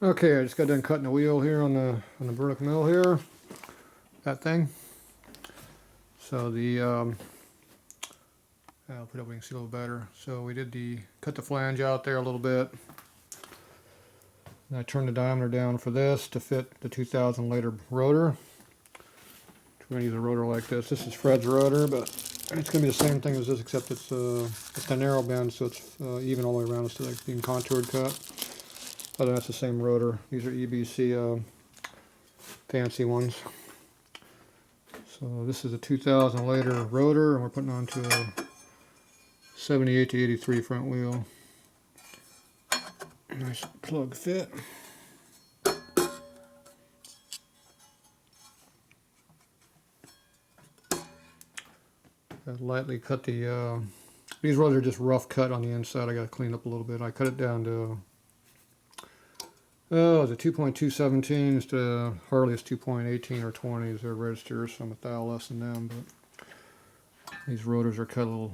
Okay, I just got done cutting the wheel here on the vertical mill here. That thing. So the I'll put it up so we can see a little better. So we did cut the flange out there a little bit. And I turned the diameter down for this to fit the 2000 liter rotor. We're gonna use a rotor like this. This is Fred's rotor, but it's gonna be the same thing as this, except it's a narrow bend, so it's even all the way around instead of being contoured cut. Other than that's the same rotor. These are EBC fancy ones. So this is a 2000 liter rotor, and we're putting onto a 78 to 83 front wheel. Nice plug fit. I lightly cut the, these rotors are just rough cut on the inside. I got to clean up a little bit. I cut it down to, the 2.217 is to Harley is 2.18 or 20 is their registers, so I'm a thou less than them, but these rotors are cut a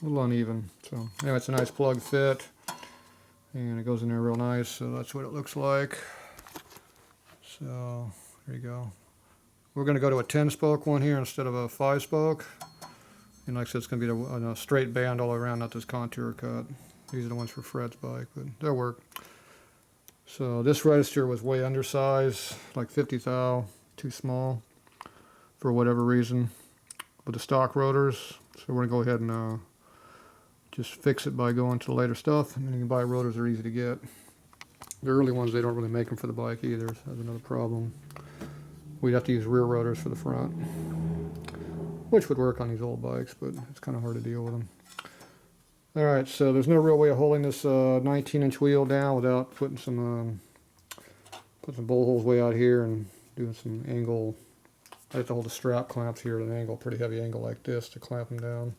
little uneven. So anyway, it's a nice plug fit, and it goes in there real nice, so that's what it looks like. So there you go. We're going to go to a 10-spoke one here instead of a 5-spoke. And like I said, it's going to be a straight band all around, not this contour cut. These are the ones for Fred's bike, but they'll work. So this register was way undersized, like 50 thou, too small for whatever reason with the stock rotors. So we're going to go ahead and just fix it by going to the later stuff. And then you can buy rotors that are easy to get. The early ones, they don't really make them for the bike either, so that's another problem. We'd have to use rear rotors for the front, which would work on these old bikes, but it's kind of hard to deal with them. Alright, so there's no real way of holding this 19-inch wheel down without putting some bolt holes way out here and doing some angle. I have to hold the strap clamps here at an angle, pretty heavy angle like this to clamp them down.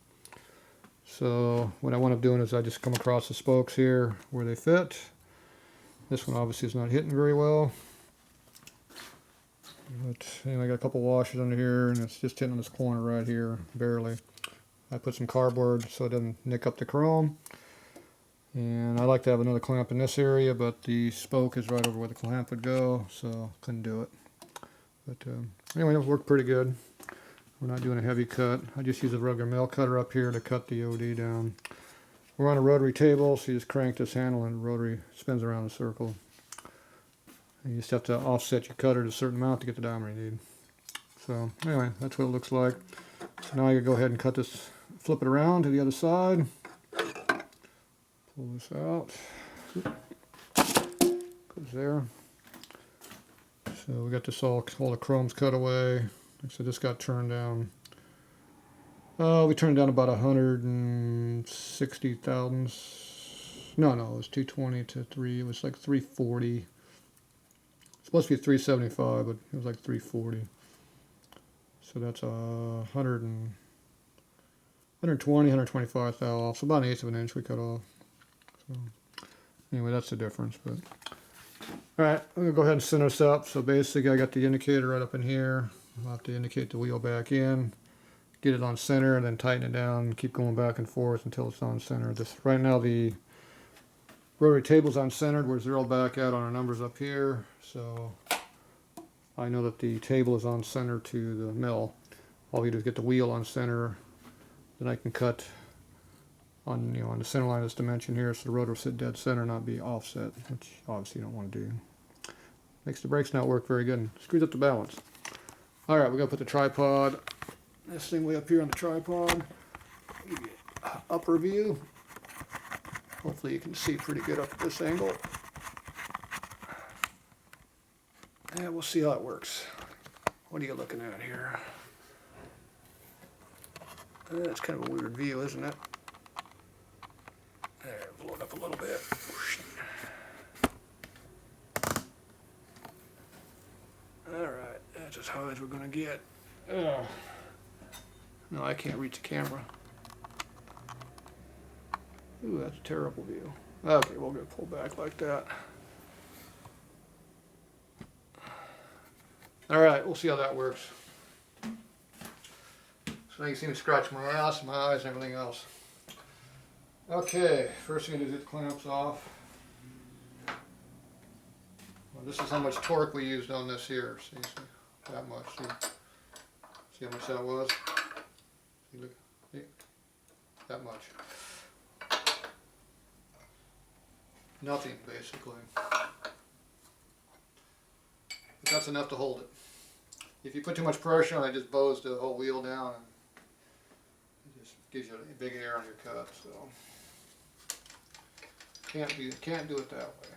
So what I wind up doing is I just come across the spokes here where they fit. This one obviously is not hitting very well. But anyway, I got a couple washers under here, and it's just hitting on this corner right here, barely. I put some cardboard so it doesn't nick up the chrome. And I like to have another clamp in this area, but the spoke is right over where the clamp would go, so couldn't do it. But anyway, it worked pretty good. We're not doing a heavy cut. I just use a regular mill cutter up here to cut the OD down. We're on a rotary table, so you just crank this handle and the rotary spins around in a circle. And you just have to offset your cutter to a certain amount to get the diameter you need. So anyway, that's what it looks like. So now you go ahead and cut this, flip it around to the other side. Pull this out. Goes there. So we got this all the chrome's cut away. So this got turned down. We turned down about 160 thousandths. No, it was 220 to 3. It was like 340. It's supposed to be 375, but it was like 340. So that's 120, 125 thou off. So about 1/8 of an inch we cut off. So anyway, that's the difference. But all right, I'm gonna go ahead and center this up. So basically, I got the indicator right up in here. I'll have to indicate the wheel back in, get it on center, and then tighten it down. Keep going back and forth until it's on center. Right now the rotary table's on centered. We're zeroed back out on our numbers up here. So I know that the table is on center to the mill. All you do is get the wheel on center. Then I can cut on on the center line of this dimension here, so the rotor will sit dead center, not be offset, which obviously you don't want to do. Makes the brakes not work very good and screws up the balance. All right, we're gonna put the tripod, this thing way up here on the tripod. Give you an upper view. Hopefully you can see pretty good up at this angle. And we'll see how it works. What are you looking at here? That's kind of a weird view, isn't it? There, blow it up a little bit. Alright, that's as high as we're going to get. No, I can't reach the camera. Ooh, that's a terrible view. Okay, we're going to pull back like that. Alright, we'll see how that works. So now you can see me scratch my ass, my eyes, and everything else. Okay, first thing I do is get the clamps off. this is how much torque we used on this here. See, that much. See how much that was? See, look, see, that much. Nothing, basically. But that's enough to hold it. If you put too much pressure on it, it just bows the whole wheel down and it just gives you a big air on your cut. So can't do it that way.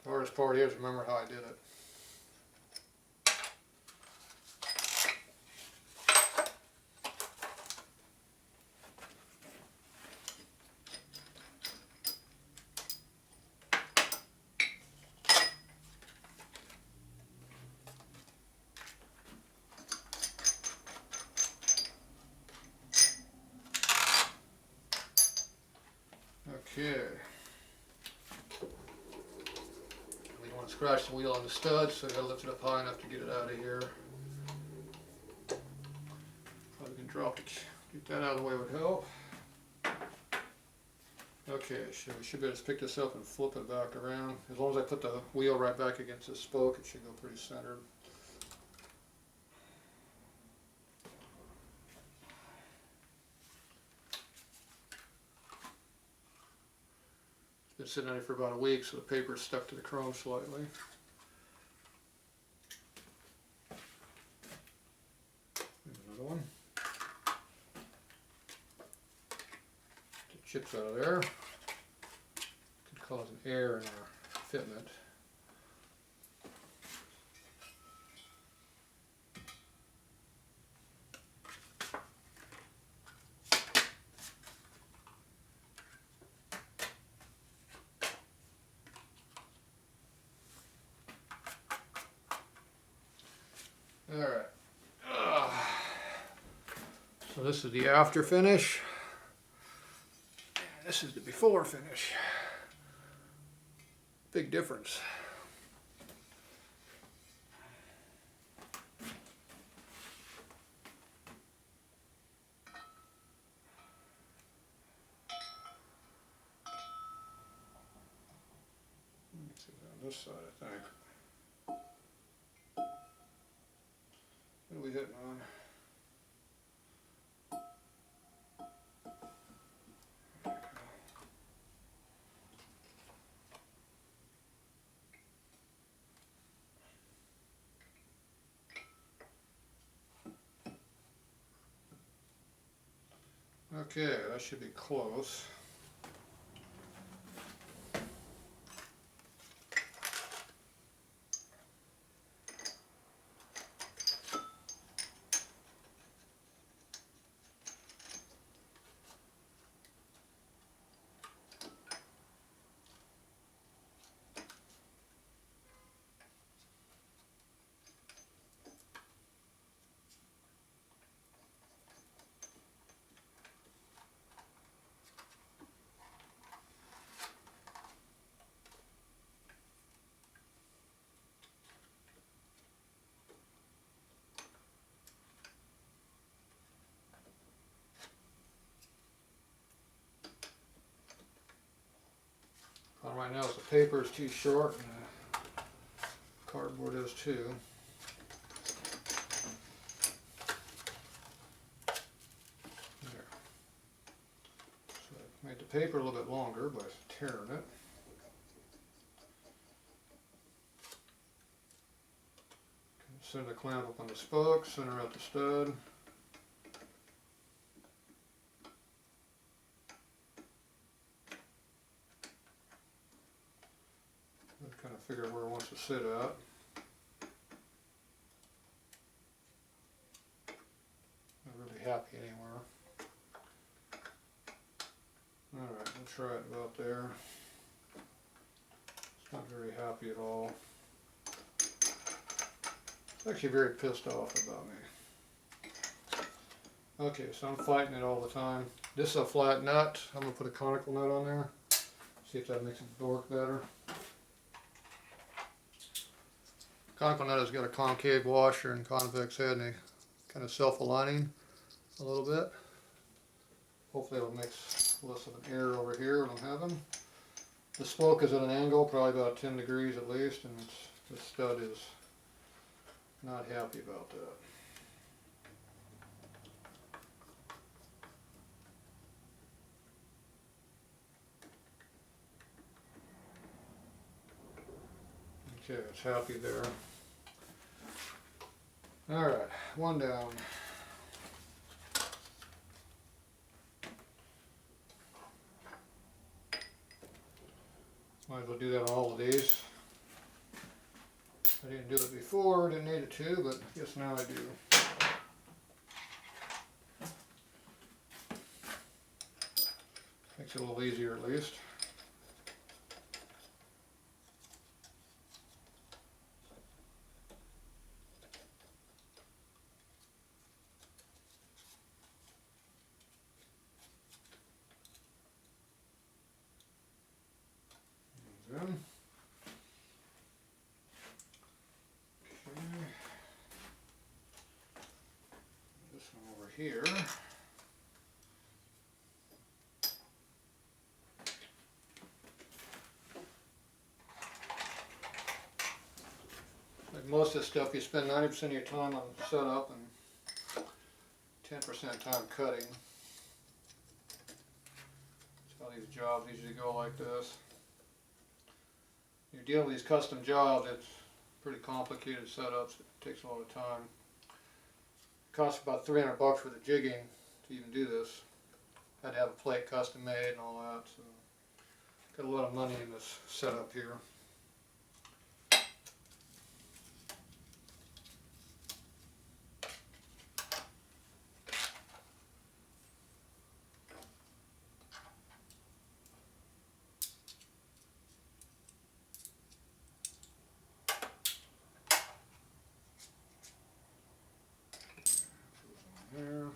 The hardest part is remember how I did it. Okay. We don't want to scratch the wheel on the stud, so I gotta lift it up high enough to get it out of here. Probably can drop to get that out of the way would help. Okay, so we should be able to pick this up and flip it back around. As long as I put the wheel right back against the spoke, it should go pretty centered. Been sitting on it for about a week, so the paper's stuck to the chrome slightly. There's another one. Get chips out of there. Could cause an error in our fitment. Alright, so this is the after finish, and this is the before finish. Big difference. Let's see on this side, I think. What are we hitting on? Okay, that should be close. Right now, the paper is too short, and the cardboard is too. There. So I made the paper a little bit longer by tearing it. Center the clamp up on the spoke, center out the stud. Kind of figure where it wants to sit at. Not really happy anywhere. Alright, we'll try it about there. It's not very happy at all. It's actually very pissed off about me. Okay, so I'm fighting it all the time. This is a flat nut. I'm going to put a conical nut on there. See if that makes it work better. Conical nut has got a concave washer and convex head, and they kind of self-aligning a little bit. Hopefully it'll mix less of an error over here when I'm having. The spoke is at an angle, probably about 10 degrees at least, and the stud is not happy about that. Okay, it's happy there. Alright, one down. Might as well do that on all of these. I didn't do it before, didn't need it to, but I guess now I do. Makes it a little easier at least. Then, okay. This one over here. Like most of this stuff, you spend 90% of your time on setup and 10% time cutting. That's how these jobs usually go like this. You're dealing with these custom jobs, it's pretty complicated setups, it takes a lot of time. It costs about $300 for the jigging to even do this. Had to have a plate custom made and all that, so got a lot of money in this setup here. There.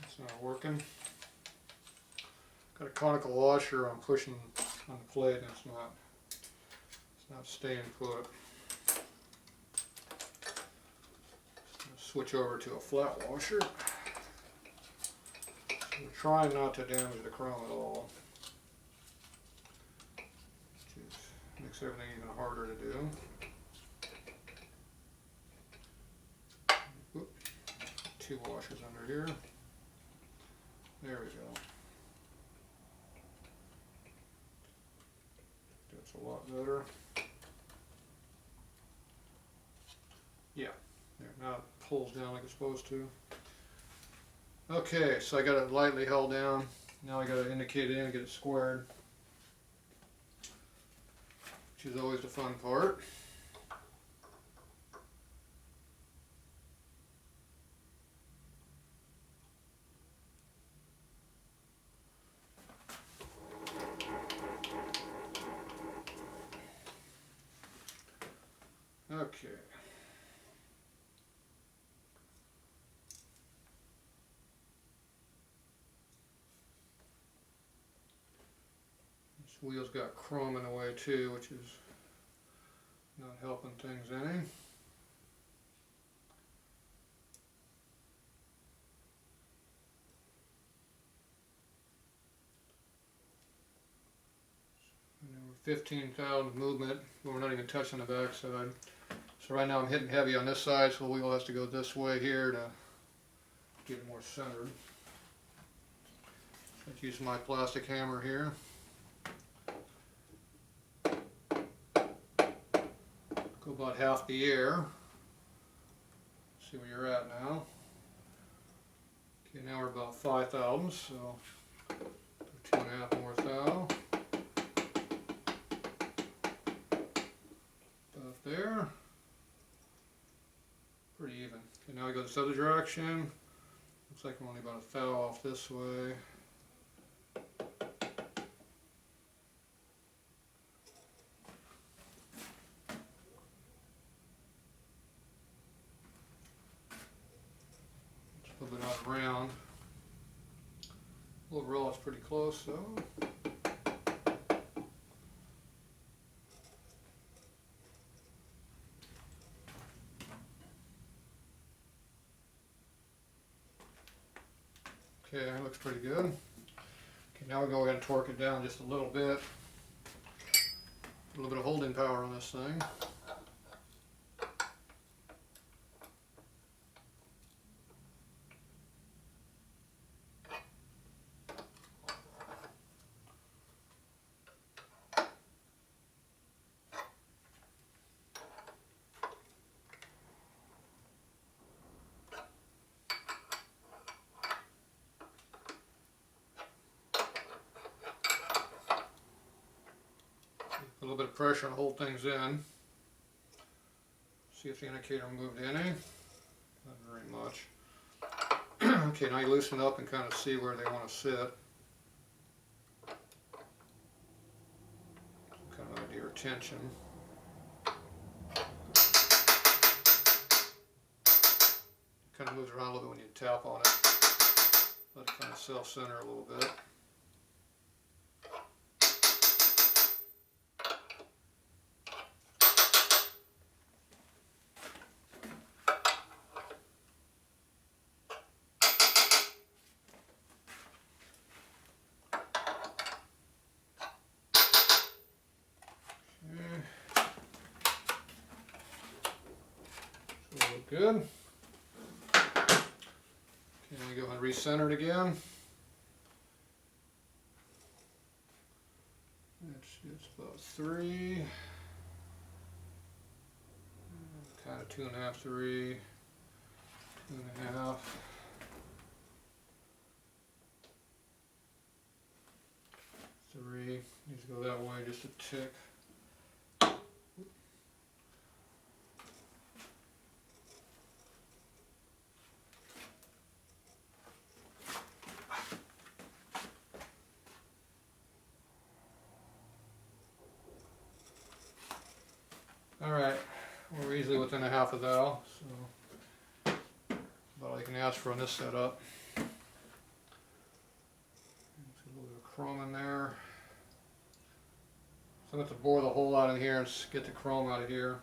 It's not working. Got a conical washer I'm pushing on the plate and it's not staying put. Switch over to a flat washer. So we're trying not to damage the chrome at all. Which makes everything even harder to do. Oop. 2 washers under here. There we go. That's a lot better. Yeah, there, now it pulls down like it's supposed to. Okay, so I got it lightly held down. Now I got to indicate it in and get it squared, which is always the fun part. Okay. This wheel's got chrome in the way too, which is not helping things any. And then we're 15,000 movement, but we're not even touching the back side. So right now I'm hitting heavy on this side, so the wheel has to go this way here to get it more centered. Let's use my plastic hammer here. Go about half the air. See where you're at now. Okay, now we're about 5 thousandths, so 2.5 more thou. About there. Pretty even. Okay, now we go this other direction. Looks like we're only about a thou off this way. A little bit out of round. Overall, it's pretty close, though. Okay, that looks pretty good. Okay, now we're going to torque it down just a little bit. A little bit of holding power on this thing. A little bit of pressure to hold things in. See if the indicator moved any. Not very much. Okay, now you loosen it up and kind of see where they want to sit. Some kind of idea of tension. Kind of moves around a little bit when you tap on it. Let it kind of self-center a little bit. Good. Okay, let me go ahead and recenter it again. It's about 3. Kind of 2.5, 3, 2.5. Three. Needs to go that way just a tick. Alright, we're easily within a half a thou, so about all you can ask for on this setup. There's a little bit of chrome in there. So I'm going to bore the hole out in here and get the chrome out of here.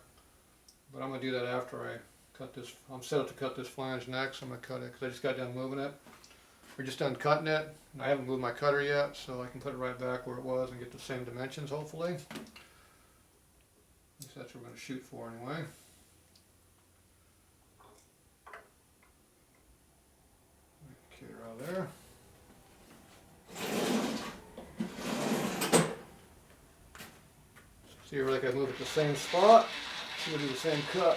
But I'm going to do that after I cut this. I'm set up to cut this flange next. I'm going to cut it because I just got done moving it. We're just done cutting it, and I haven't moved my cutter yet, so I can put it right back where it was and get the same dimensions hopefully. At least that's what we're going to shoot for anyway. Get her out of there. See where I can move at the same spot. So we'll do the same cut.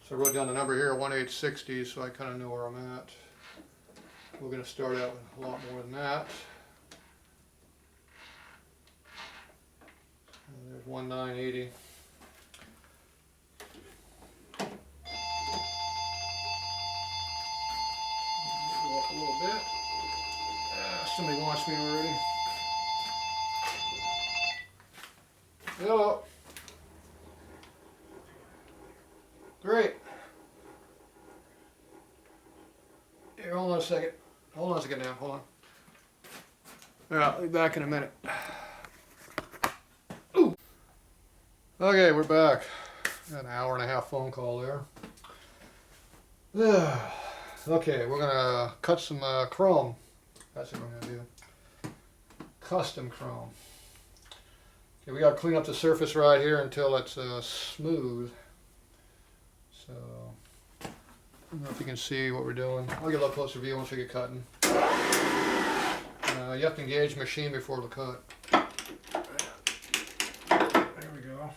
So I wrote down the number here, 1/860, so I kind of know where I'm at. We're going to start out with a lot more than that. And there's 1/980. Go up a little bit. Somebody wants me already. Hello. Great. Here, hold on a second. Hold on a second now. Hold on. Yeah, I'll be back in a minute. Ooh. Okay, we're back. Got an hour and a half phone call there. Okay, we're gonna cut some chrome. That's what we're gonna do. Custom chrome. Okay, we gotta clean up the surface right here until it's smooth. So, I don't know if you can see what we're doing. I'll get a little closer view once we get cutting. You have to engage the machine before the cut. There we go.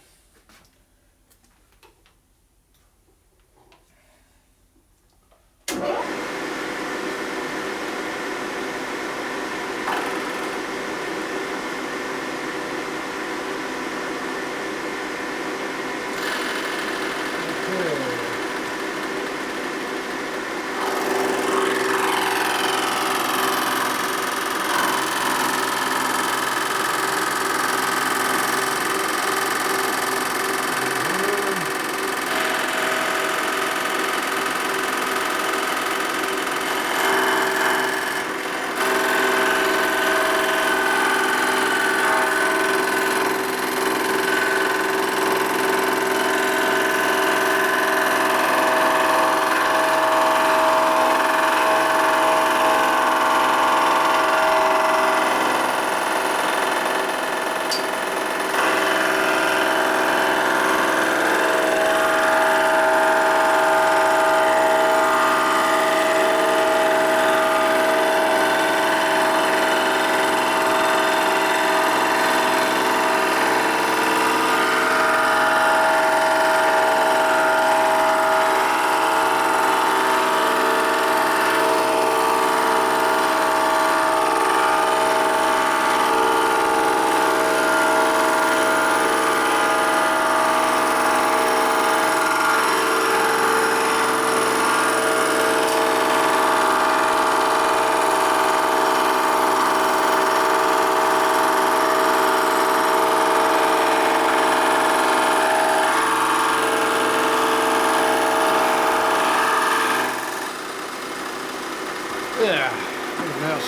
mess.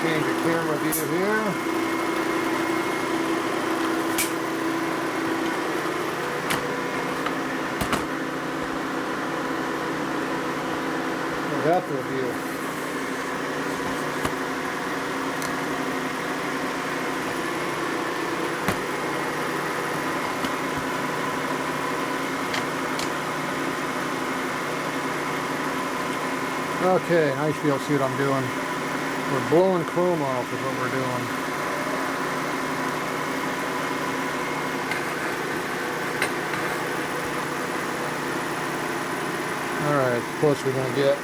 Change the camera view here. Tatro view. Okay, now you should be able to see what I'm doing. We're blowing chrome off is what we're doing. Alright, close we're going to get.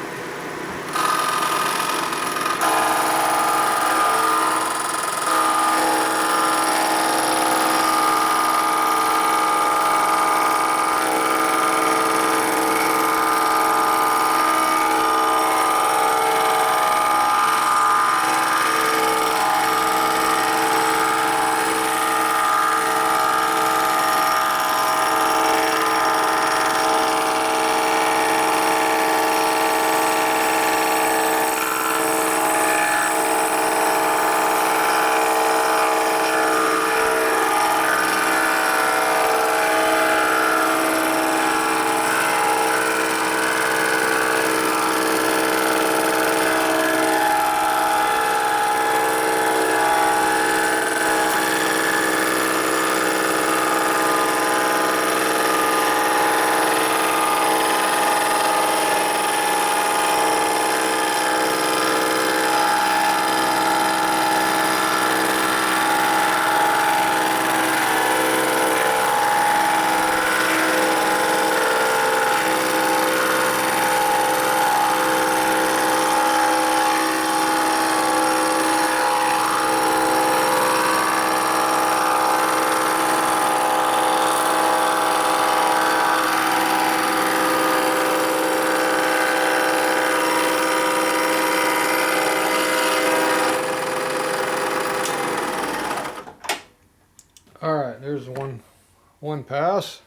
Alright, there's one pass.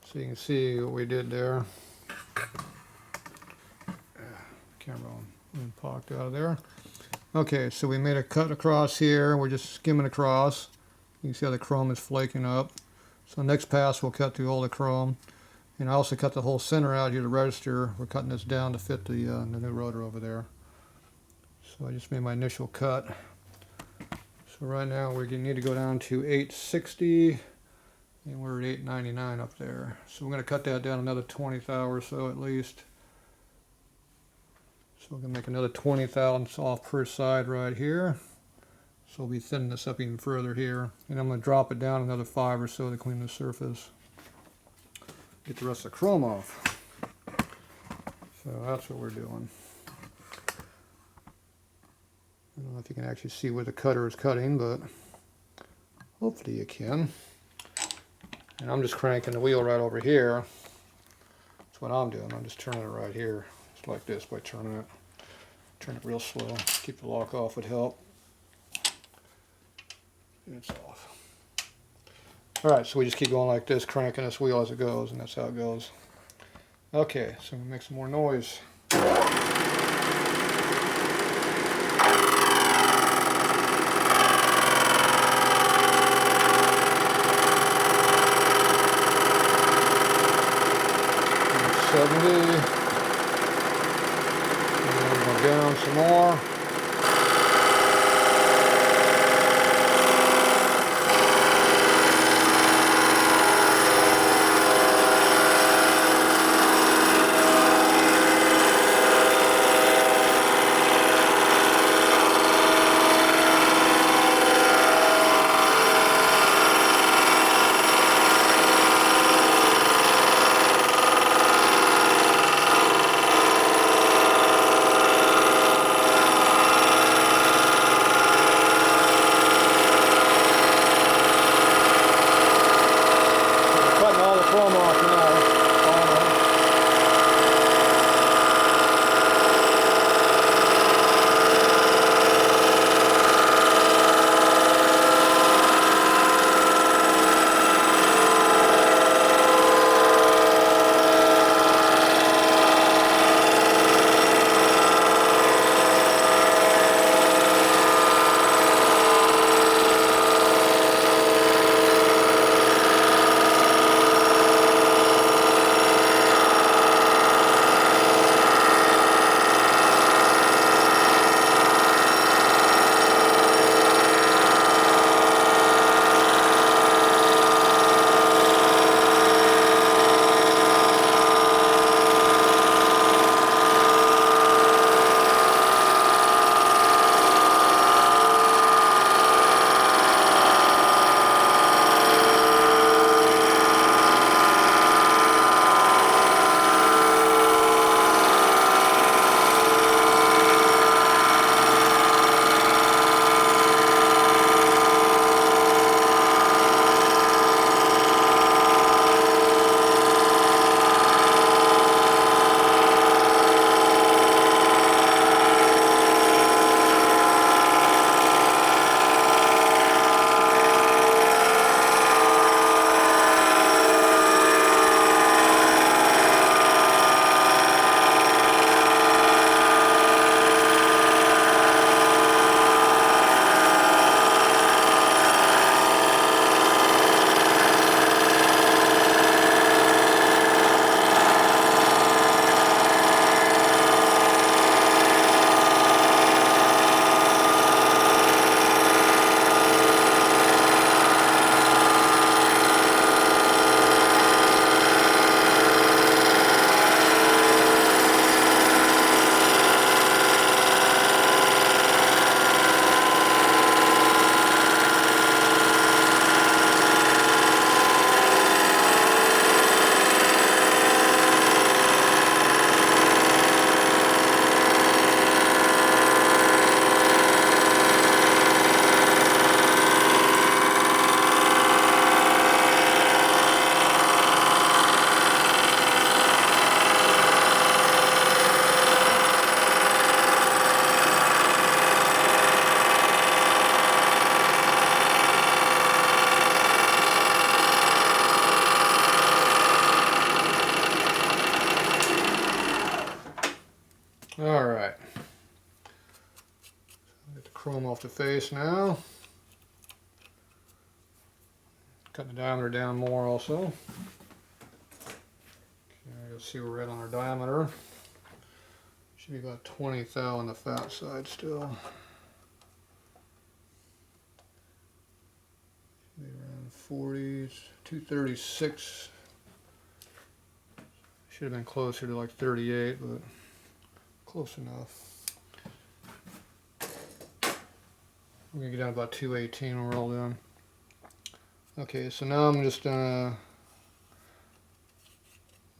So you can see what we did there. Camera popped out of there. Okay, so we made a cut across here. We're just skimming across. You can see how the chrome is flaking up. So next pass we'll cut through all the chrome. And I also cut the whole center out here to register. We're cutting this down to fit the new rotor over there. So I just made my initial cut. So right now we need to go down to 860 and we're at 899 up there. So we're going to cut that down another 20 thou or so at least. So we're going to make another 20 thousandths off per side right here. So we'll be thinning this up even further here. And I'm going to drop it down another 5 or so to clean the surface. Get the rest of the chrome off. So that's what we're doing. I don't know if you can actually see where the cutter is cutting, but hopefully you can. And I'm just cranking the wheel right over here. That's what I'm doing. I'm just turning it right here. Just like this by turning it. Turn it real slow. Keep the lock off would help. It's off. Alright, so we just keep going like this, cranking this wheel as it goes, and that's how it goes. Okay, so we make some more noise. 70. And we'll go down some more. chrome off the face now. Cut the diameter down more also. Okay, let's see where we're at on our diameter. Should be about 20 thou on the fat side still. Maybe around 40, 236. Should have been closer to like 38, but close enough. We're gonna get down to about 218 when we're all done. Okay, so now I'm just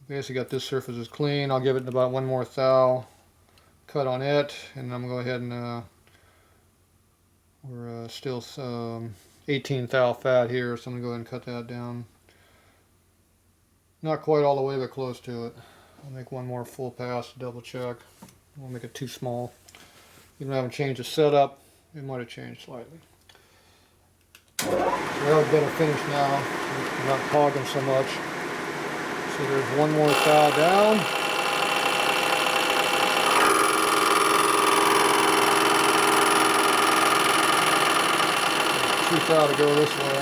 basically got this surface is clean. I'll give it about one more thou cut on it, and I'm gonna go ahead and we're still 18 thou fat here, so I'm gonna go ahead and cut that down. Not quite all the way, but close to it. I'll make one more full pass to double check. I won't make it too small. Even though I haven't changed the setup, it might have changed slightly. So that was better finish now. I'm not hogging so much. So there's one more thou down. 2 thou to go this way.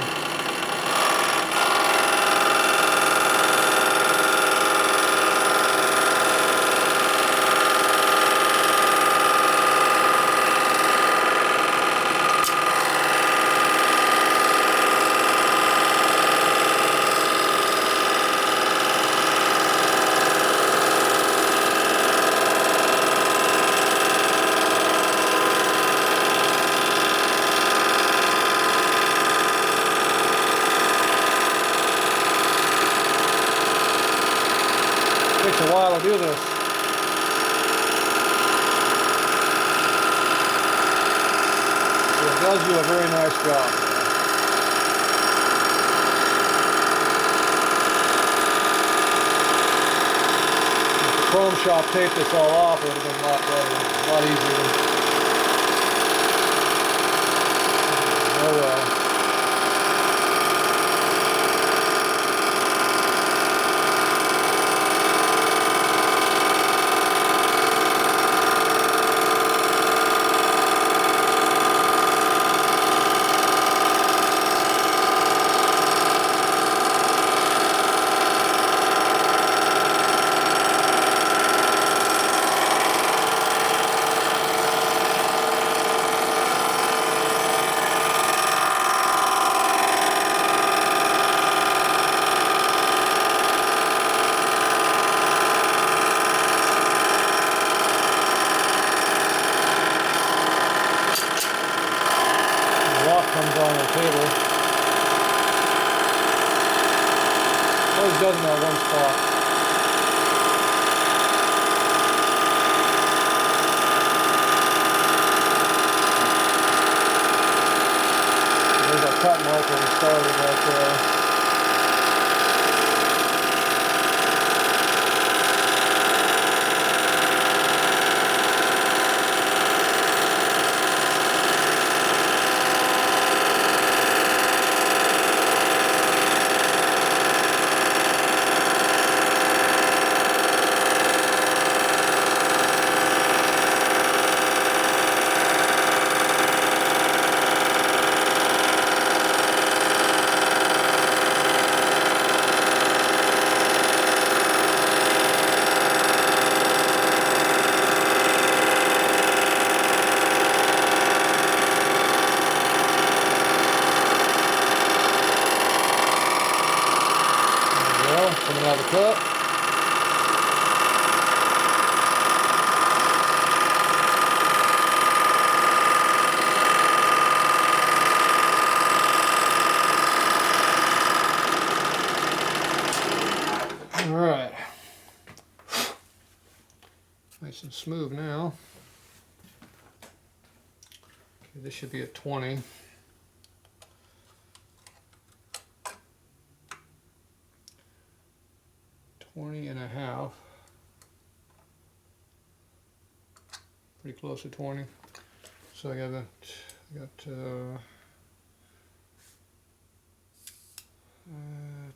Takes a while to do this. So it does do a very nice job. If the chrome shop taped this all off, it would have been a lot better, a lot easier. Oh well. Comes on the table. Always does in that one spot. There's a cut mark where we started right there. Coming out of the cut. All right. Nice and smooth now. Okay, this should be at 20. 20 and a half. Pretty close to 20. So I got let's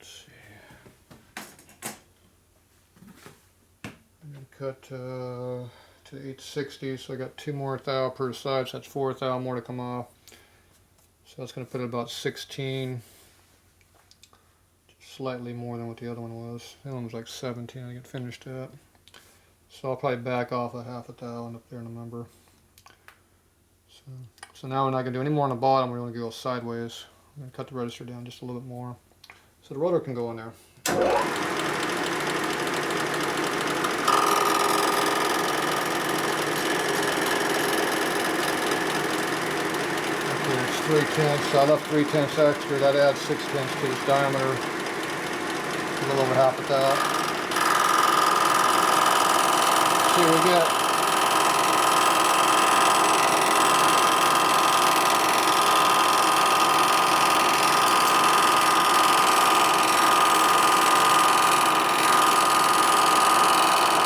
see. I'm gonna cut to 860, so I got 2 more thou per side, so that's 4 thou more to come off. So that's going to put it about 16, slightly more than what the other one was. The other one was like 17 I get finished at. So I'll probably back off a half a thou and up there in the number. So now we're not going to do any more on the bottom, we're going to go sideways. I'm going to cut the register down just a little bit more. So the rotor can go in there. Okay, it's 3/10, so I left 3/10 extra, that adds 6/10 to its diameter. A little over half a thou. See what we get.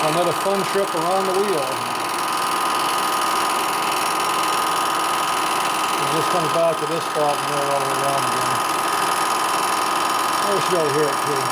Another fun trip around the wheel. And this comes back to this spot and go all the way around again. I should be able to hear it too.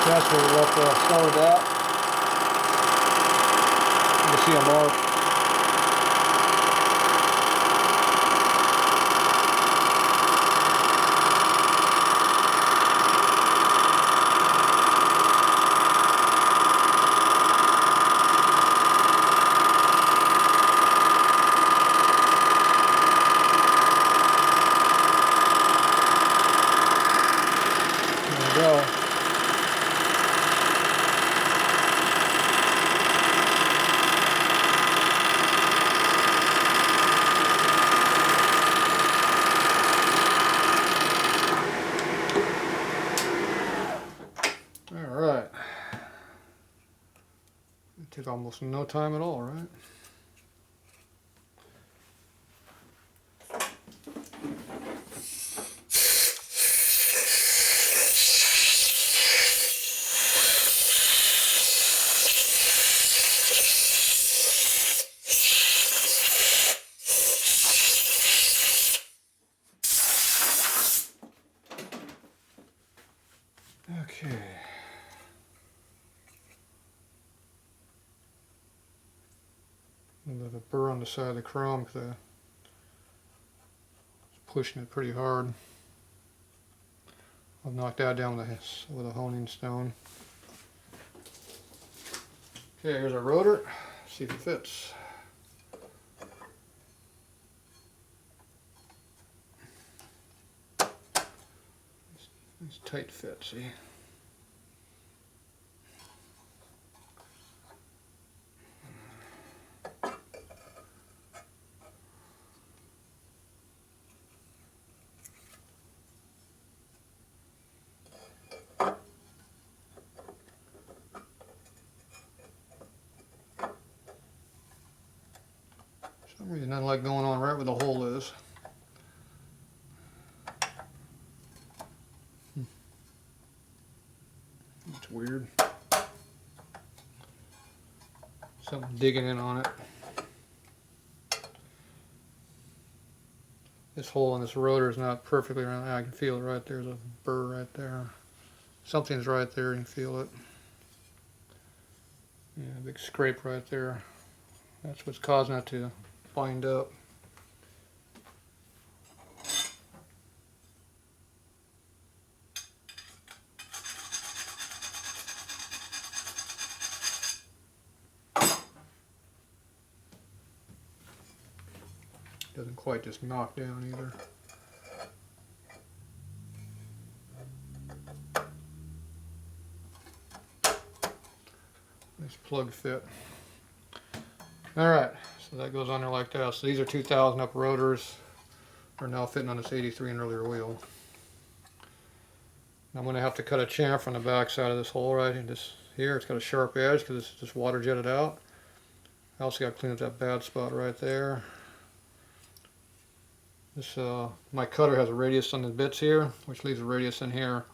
That's where we left started out. You can see a mark. There we go. Alright. It took almost no time at all, right? Okay. A little bit of a burr on the side of the chrome because I was pushing it pretty hard. I'll knock that down with a honing stone. Okay, here's our rotor. See if it fits. It's a tight fit, see? some reason I like going on right where the hole is. It's weird. Something digging in on it. This hole in this rotor is not perfectly round. I can feel it right there. There's a burr right there. Something's right there. You can feel it. Yeah, a big scrape right there. That's what's causing it to bind up. Doesn't quite just knock down either. Nice plug fit. Alright, so that goes on there like that. So these are 2000 up rotors. Are now fitting on this 83 and earlier wheel. I'm going to have to cut a chamfer on the back side of this hole right in this here. It's got a sharp edge because it's just water jetted out. I also got to clean up that bad spot right there. This my cutter has a radius on the bits here, which leaves a radius in here.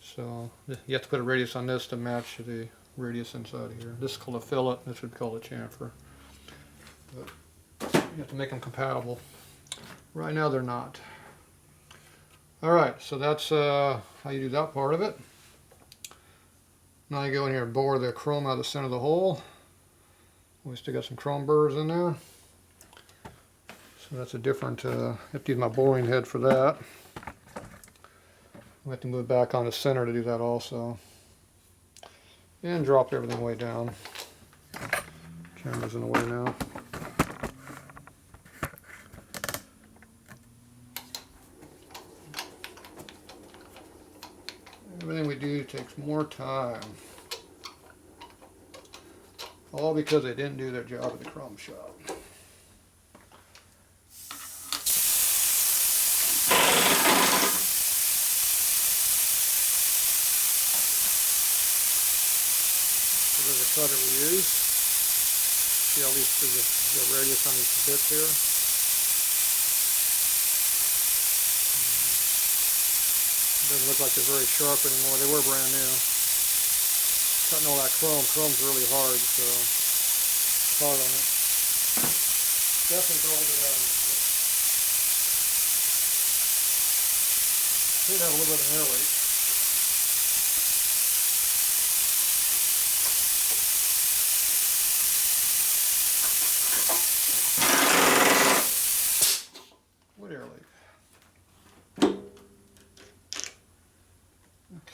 So you have to put a radius on this to match the radius inside of here. This is called a fillet. This would be called a chamfer. But you have to make them compatible. Right now they're not. Alright, so that's how you do that part of it. Now you go in here and bore the chrome out of the center of the hole. We still got some chrome burrs in there. So that's a different, I have to use my boring head for that. I have to move back on the center to do that also. And drop everything way down. Camera's in the way now. Everything we do takes more time. All because they didn't do their job at the chrome shop. This is the cutter we use. See all these, the radius on these bits here. It doesn't look like they're very sharp anymore. They were brand new. Cutting all that chrome. Chrome's really hard, so it's hard on it. Definitely gold it out a little bit. Should have a little bit of an air leak. What air leak?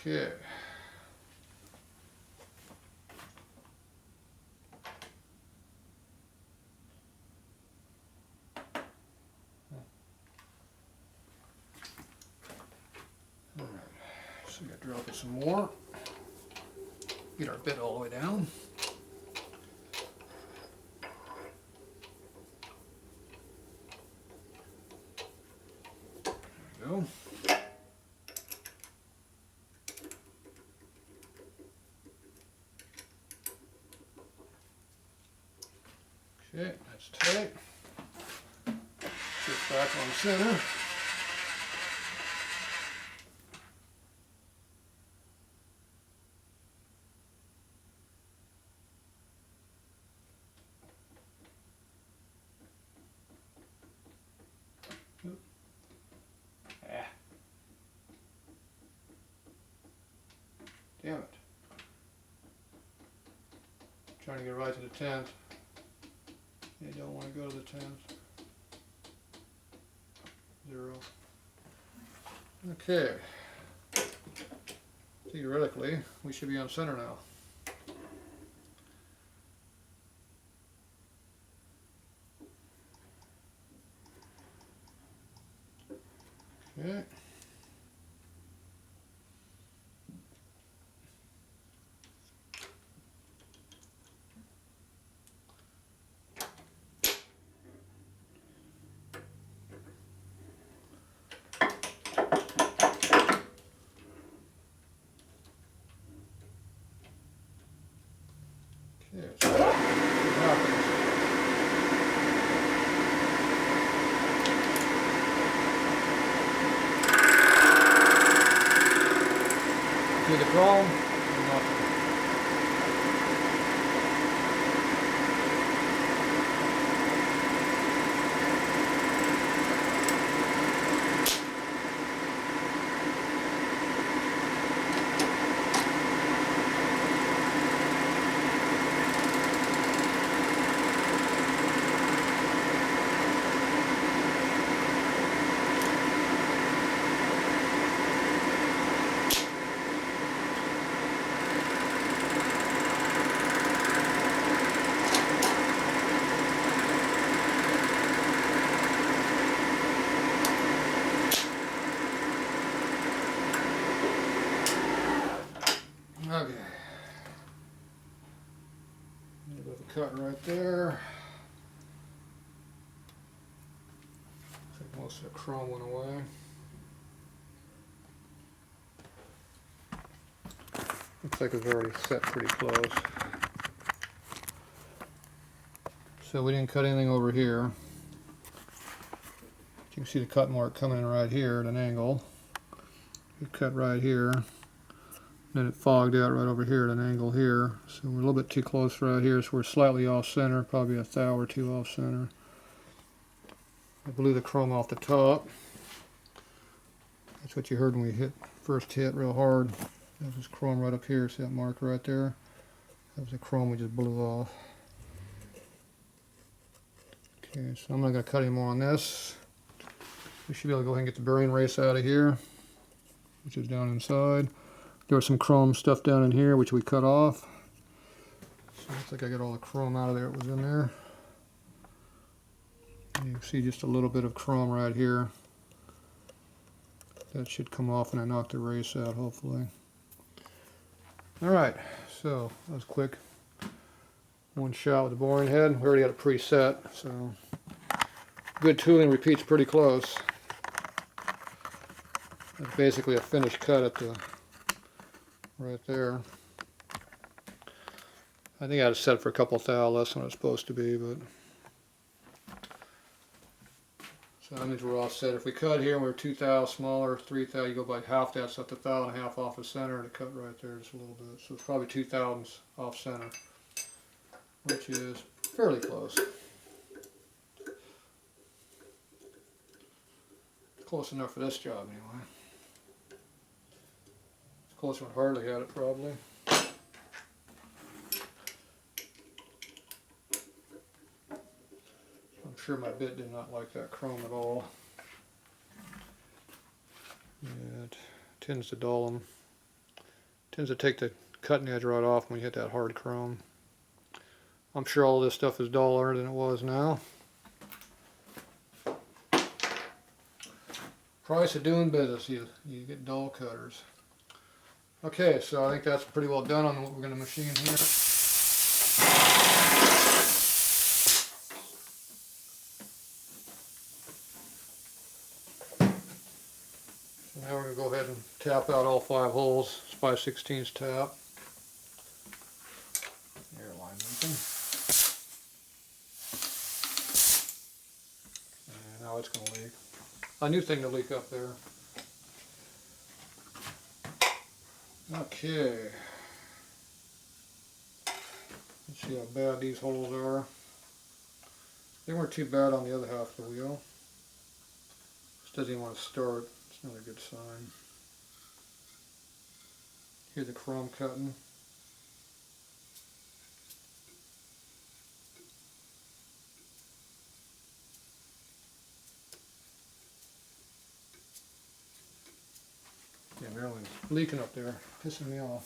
Okay. So we got to drop it some more. Get our bit all the way down. There we go. Okay, that's tight. Get back on center. Damn it. Trying to get right to the 10th. You don't want to go to the 10th. 0. Okay. Theoretically, we should be on center now. Okay. Okay, so what happens? chrome. Okay. A little bit of a cut right there. I think most of the chrome went away. Looks like it's already set pretty close. So we didn't cut anything over here. You can see the cut mark coming in right here at an angle. We cut right here. Then it fogged out right over here at an angle here. So we're a little bit too close right here, so we're slightly off center, probably a thou or two off center. I blew the chrome off the top. That's what you heard when we first hit real hard. That was chrome right up here, see that mark right there? That was the chrome we just blew off. Okay, so I'm not going to cut any more on this. We should be able to go ahead and get the bearing race out of here, which is down inside. There was some chrome stuff down in here, which we cut off. So looks like I got all the chrome out of there. It was in there. And you can see just a little bit of chrome right here. That should come off and I knock the race out, hopefully. Alright, so that was quick. One shot with the boring head. We already had it preset, so good tooling, repeats pretty close. That's basically a finished cut at the right there. I think I had it set for a couple thou less than it was supposed to be, but so that means we're all set. If we cut here and we're 2 thou smaller, 3 thou, you go by half that, so that's a thou and a half off the center, and it cut right there just a little bit. So it's probably 2 thousandths off center, which is fairly close. Close enough for this job anyway. It's closer when Harley had it probably. I'm sure my bit did not like that chrome at all. Yeah, it tends to dull them. Tends to take the cutting edge right off when you hit that hard chrome. I'm sure all this stuff is duller than it was now. Price of doing business, you get dull cutters. Okay, so I think that's pretty well done on what we're going to machine here. So now we're going to go ahead and tap out all 5 holes. It's 5/16 tap. Airline linking. And now it's going to leak. A new thing to leak up there. Okay. Let's see how bad these holes are. They weren't too bad on the other half of the wheel. Just doesn't even want to start. It's not a good sign. Hear the chrome cutting. Yeah, Maryland's leaking up there, pissing me off.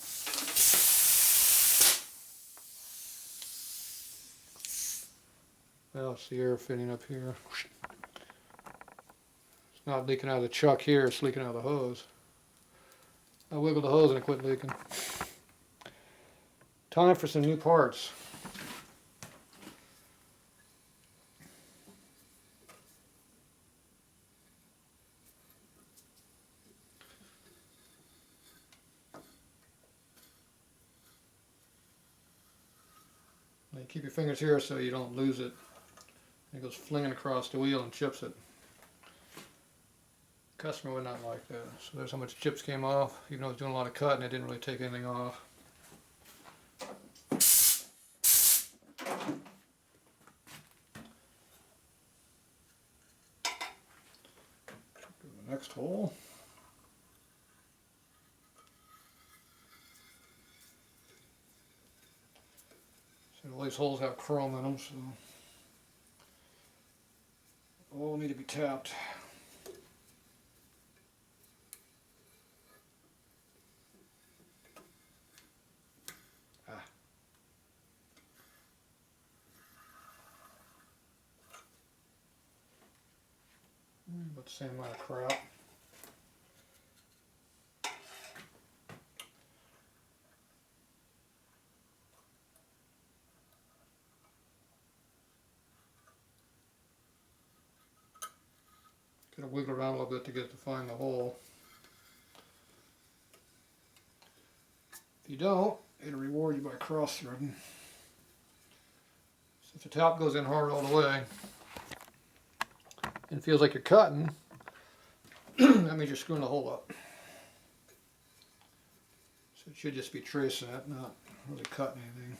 Well, it's the air fitting up here. It's not leaking out of the chuck here, it's leaking out of the hose. I wiggled the hose and it quit leaking. Time for some new parts. Keep your fingers here so you don't lose it. It goes flinging across the wheel and chips it. Customer would not like that. So there's how much chips came off. Even though I was doing a lot of cutting, it didn't really take anything off. Do the next hole. So all these holes have chrome in them, so all need to be tapped. About the same amount of crap. Gotta wiggle around a little bit to get to find the hole. If you don't, it'll reward you by cross-threading. So if the top goes in hard all the way and it feels like you're cutting, that means you're screwing the hole up. So it should just be tracing it, not really cutting anything.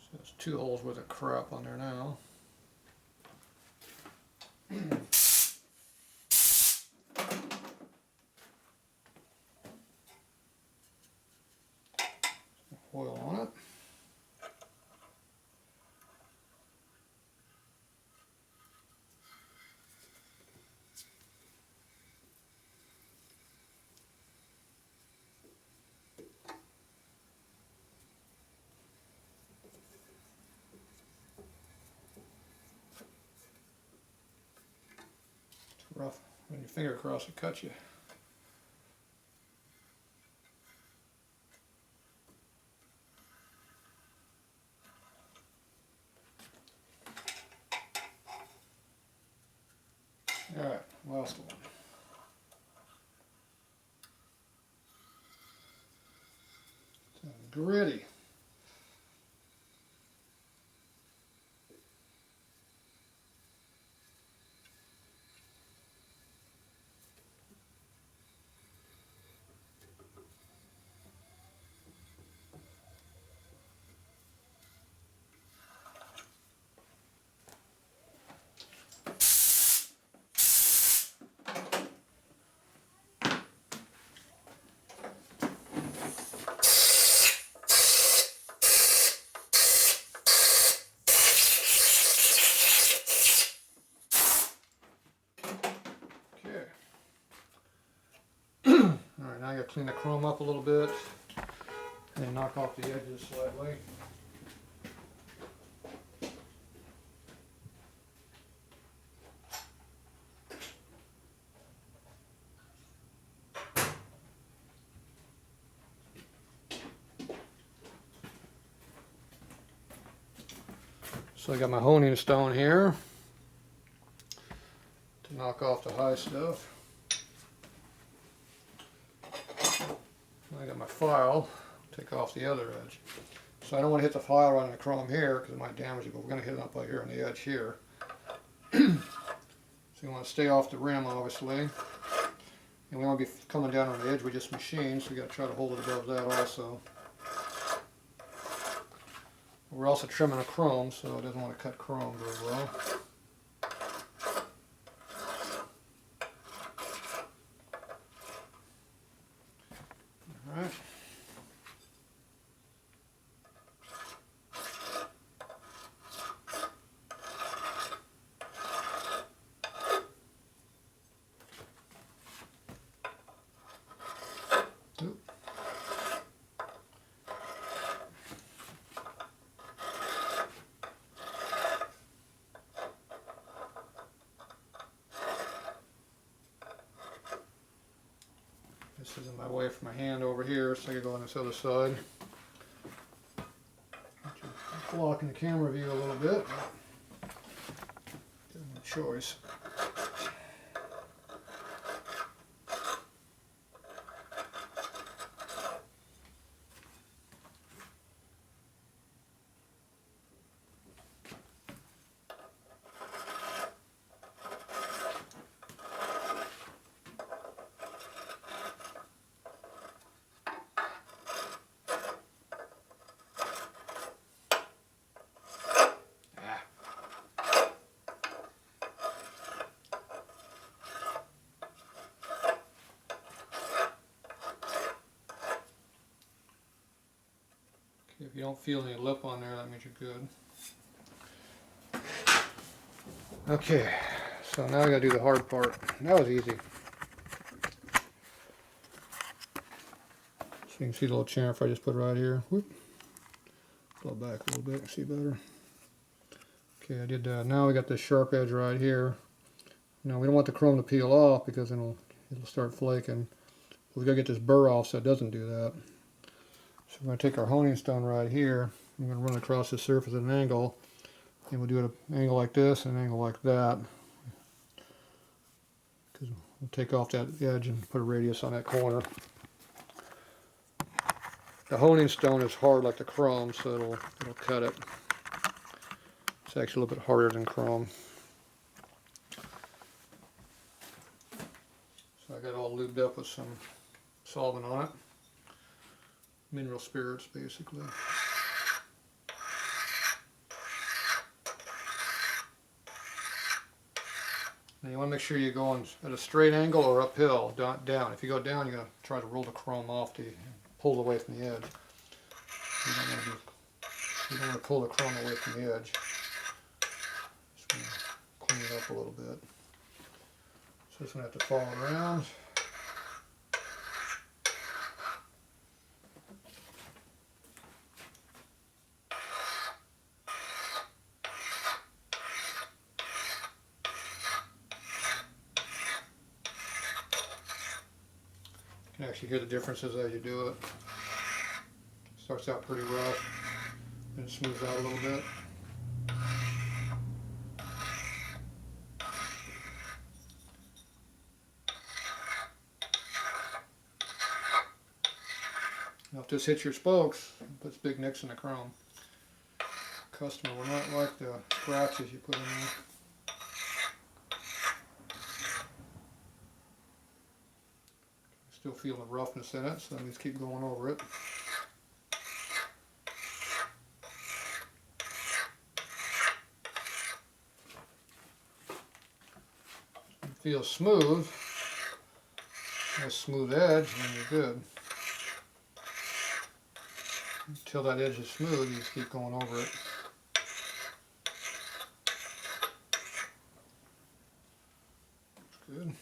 So there's 2 holes worth of crap on there now. Oil on it. It's rough. When your finger across it cuts you. Alright, last one. It's gritty. Alright, now I gotta clean the chrome up a little bit and knock off the edges slightly. So I got my honing stone here to knock off the high stuff. I got my file, take off the other edge. So I don't want to hit the file right on the chrome here because it might damage it, but we're going to hit it up right here on the edge here. So you want to stay off the rim, obviously. And we want to be coming down on the edge with just machine, so we got to try to hold it above that also. We're also trimming a chrome, so it doesn't want to cut chrome very well. Alright. This is in my way from my hand over here, so I can go on this other side. Blocking the camera view a little bit. Give them a choice. you don't feel any lip on there, that means you're good. Okay, so now I gotta do the hard part. That was easy. So you can see the little chamfer I just put right here. Whoop. Pull it back a little bit, see better. Okay, I did that. Now we got this sharp edge right here. Now we don't want the chrome to peel off because then it'll start flaking. We've got to get this burr off so it doesn't do that. So we're going to take our honing stone right here. I'm going to run across the surface at an angle. And we'll do it at an angle like this and an angle like that. Because we'll take off that edge and put a radius on that corner. The honing stone is hard like the chrome, so it'll cut it. It's actually a little bit harder than chrome. So I got it all lubed up with some solvent on it. Mineral spirits, basically. Now you want to make sure you're going at a straight angle or uphill, down. If you go down, you're going to try to roll the chrome off to pull it away from the edge. You don't want to pull the chrome away from the edge. Just going to clean it up a little bit. So this one have to follow around. You can actually hear the differences as you do it. Starts out pretty rough, then it smooths out a little bit. Now if this hits your spokes, it puts big nicks in the chrome. Customer will not like the scratches you put in there. Still feel the roughness in it, so let me just keep going over it. It feels smooth. A smooth edge, then you're good. Until that edge is smooth, you just keep going over it. Good.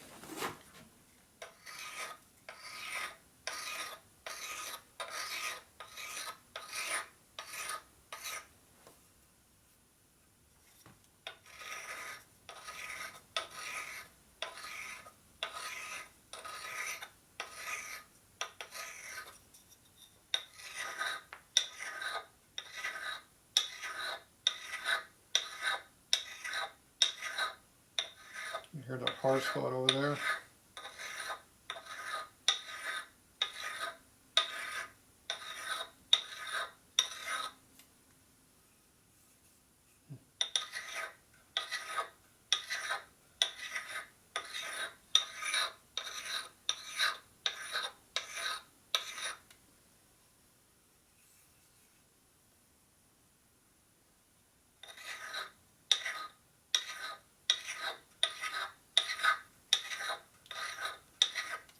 You hear that hard spot over there?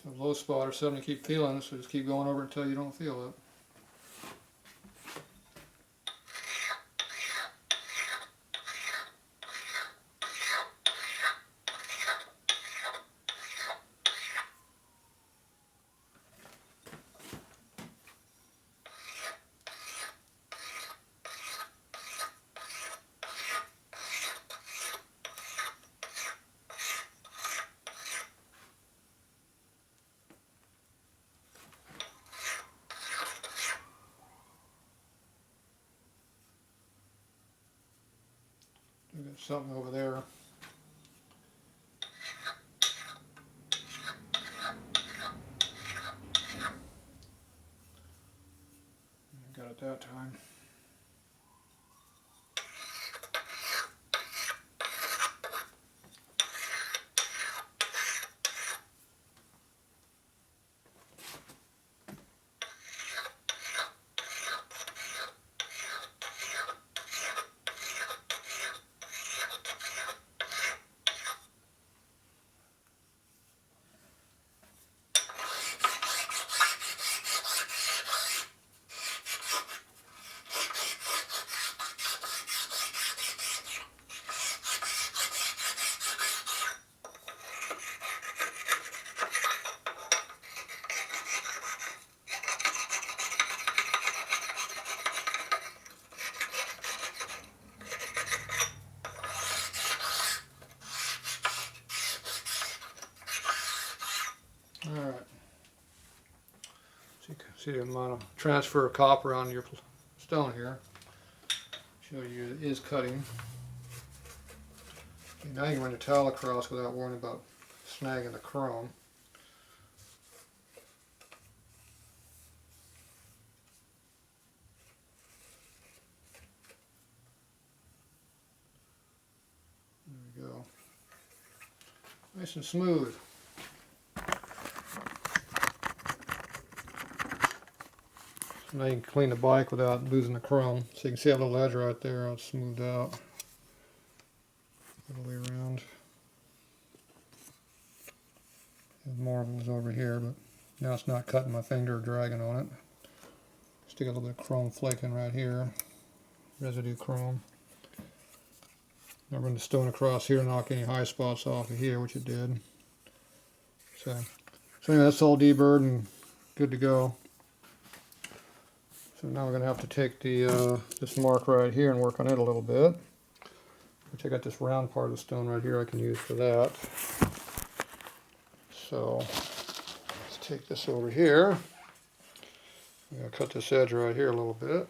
The low spot or something, keep feeling it, so just keep going over it until you don't feel it. We got something over there. Got it that time. see the amount of transfer of copper on your stone here. Show you it is cutting. And now you can run your towel across without worrying about snagging the chrome. There we go. Nice and smooth. So now you can clean the bike without losing the chrome. So you can see that little edge right there, how it's smoothed out. All the way around. There's more of those over here, but now it's not cutting my finger or dragging on it. Still got a little bit of chrome flaking right here. Residue chrome. Now run the stone across here, knock any high spots off of here, which it did. So anyway, that's all deburred and good to go. So now we're going to have to take the this mark right here and work on it a little bit. Which I got this round part of the stone right here I can use for that. So let's take this over here. I'm going to cut this edge right here a little bit.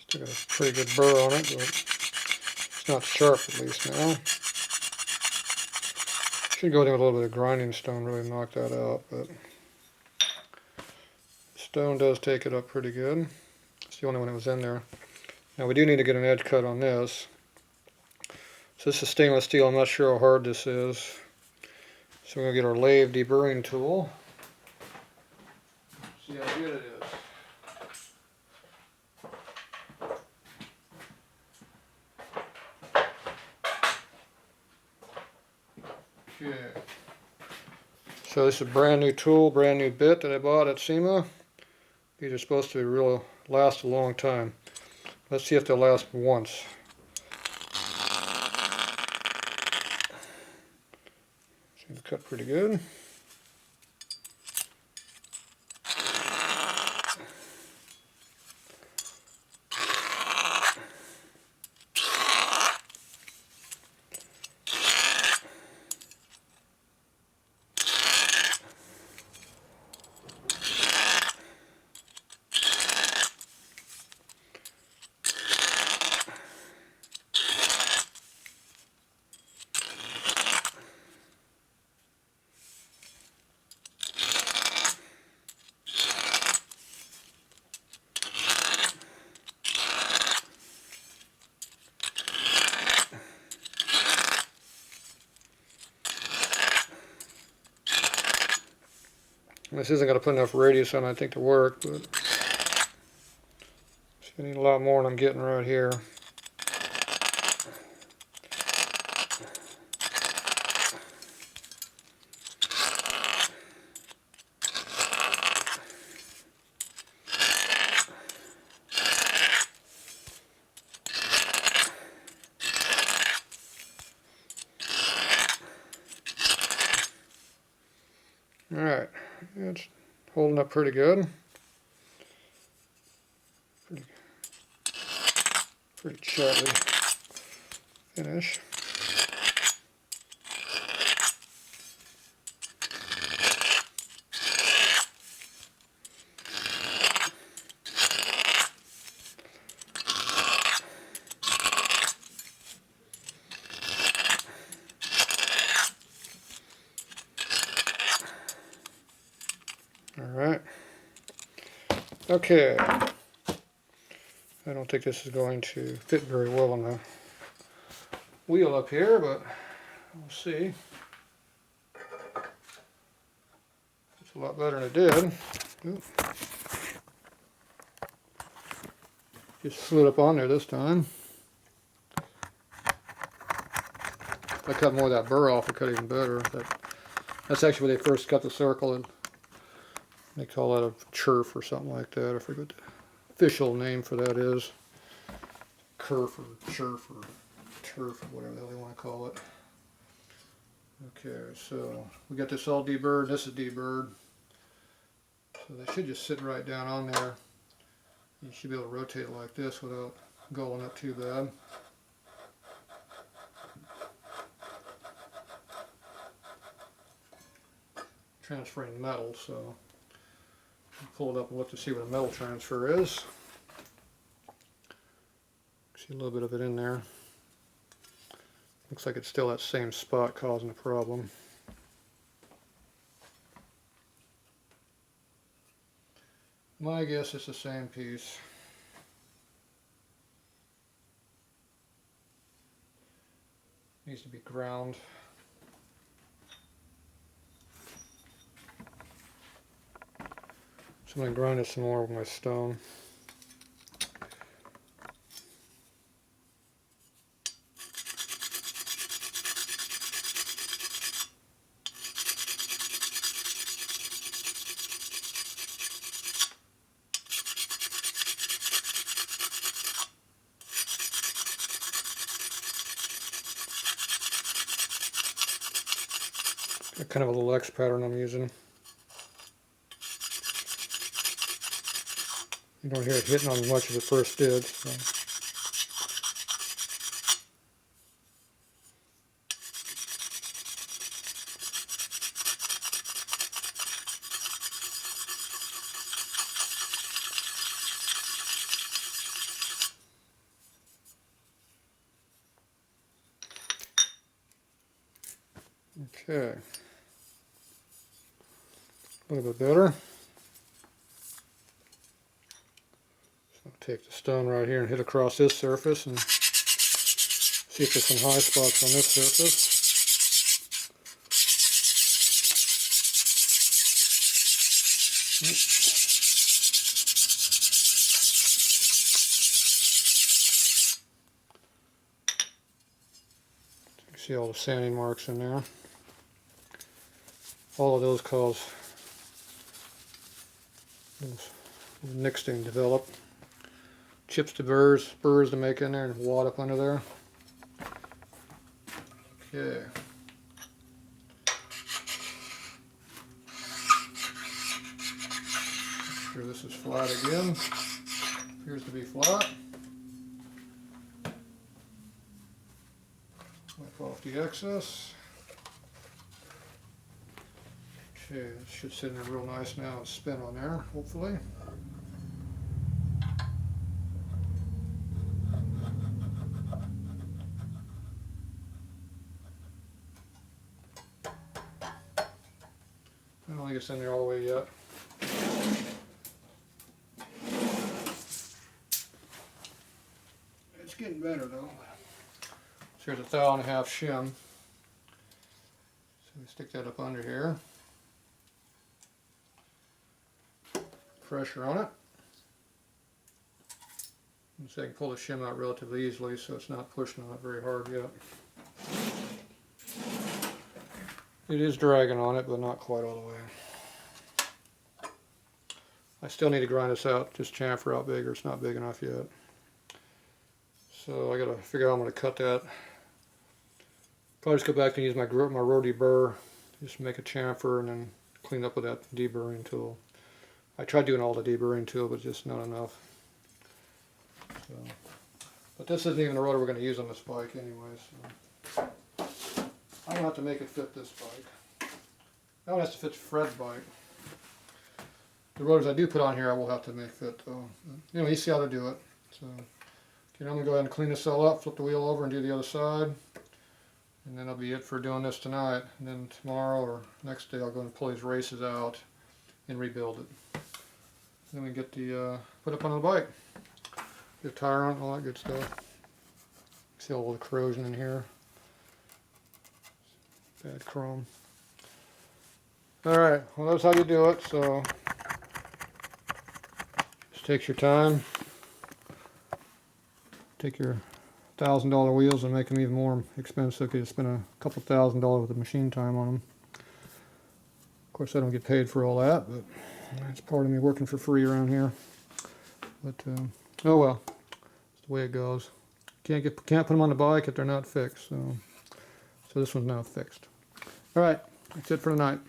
Still got a pretty good burr on it, but it's not sharp at least now. Should go in with a little bit of grinding stone, really knock that out, but stone does take it up pretty good. It's the only one that was in there. Now we do need to get an edge cut on this. So this is stainless steel. I'm not sure how hard this is. So we're going to get our lathe deburring tool. See how good it is. Okay. So this is a brand new tool, brand new bit that I bought at SEMA. These are supposed to last a long time. Let's see if they'll last once. Seems to cut pretty good. This isn't going to put enough radius on, I think, to work, but I need a lot more than I'm getting right here. Alright, it's holding up pretty good. Pretty sharply finish. Alright. Okay. I don't think this is going to fit very well on the wheel up here, but we'll see. It's a lot better than it did. Oop. Just flew it up on there this time. If I cut more of that burr off, it cut even better. That's actually where they first cut the circle, and they call that a churf or something like that. I forget what the official name for that is kerf or churf or turf or whatever the hell they want to call it. Okay, so we got this all deburred. This is deburred. So they should just sit right down on there. You should be able to rotate it like this without going up too bad. Transferring metal, so pull it up and look to see what a metal transfer is. See a little bit of it in there. Looks like it's still that same spot causing the problem. My guess it's the same piece. Needs to be ground. So I'm going to grind it some more with my stone. Got kind of a little X pattern I'm using. You don't hear it hitting on much as it first did. So. Okay. A little bit better. Take the stone right here and hit across this surface and see if there's some high spots on this surface. You can see all the sanding marks in there. All of those cause nixing to develop. Chips to burrs to make in there and wad up under there. Okay. Make sure this is flat again. Appears to be flat. Wipe off the excess. Okay, it should sit in there real nice now and spin on there, hopefully. I don't think it's in there all the way yet. It's getting better though. So here's a 1.5 shim. So we stick that up under here. Pressure on it. And so I can pull the shim out relatively easily so it's not pushing on it very hard yet. It is dragging on it, but not quite all the way. I still need to grind this out, just chamfer out bigger. It's not big enough yet. So I gotta figure out how I'm gonna cut that. Probably just go back and use my rotary burr, just make a chamfer and then clean up with that deburring tool. I tried doing all the deburring tool, but just not enough. So, but this isn't even the rotor we're going to use on this bike anyway, so I don't have to make it fit this bike. That one has to fit Fred's bike. The rotors I do put on here I will have to make fit though. Anyway, you see how to do it. So, okay, I'm going to go ahead and clean this all up, flip the wheel over and do the other side. And then that'll be it for doing this tonight. And then tomorrow or next day I'll go and pull these races out and rebuild it. Then we get the put up on the bike. Get a tire on it and all that good stuff. See all the corrosion in here. Bad chrome. Alright, well that's how you do it, so just takes your time. Take your $1,000 wheels and make them even more expensive because you spend a couple $1,000 with the machine time on them. Of course I don't get paid for all that, but that's part of me working for free around here. But oh well, it's the way it goes. Can't put them on the bike if they're not fixed. So this one's now fixed. All right, that's it for tonight.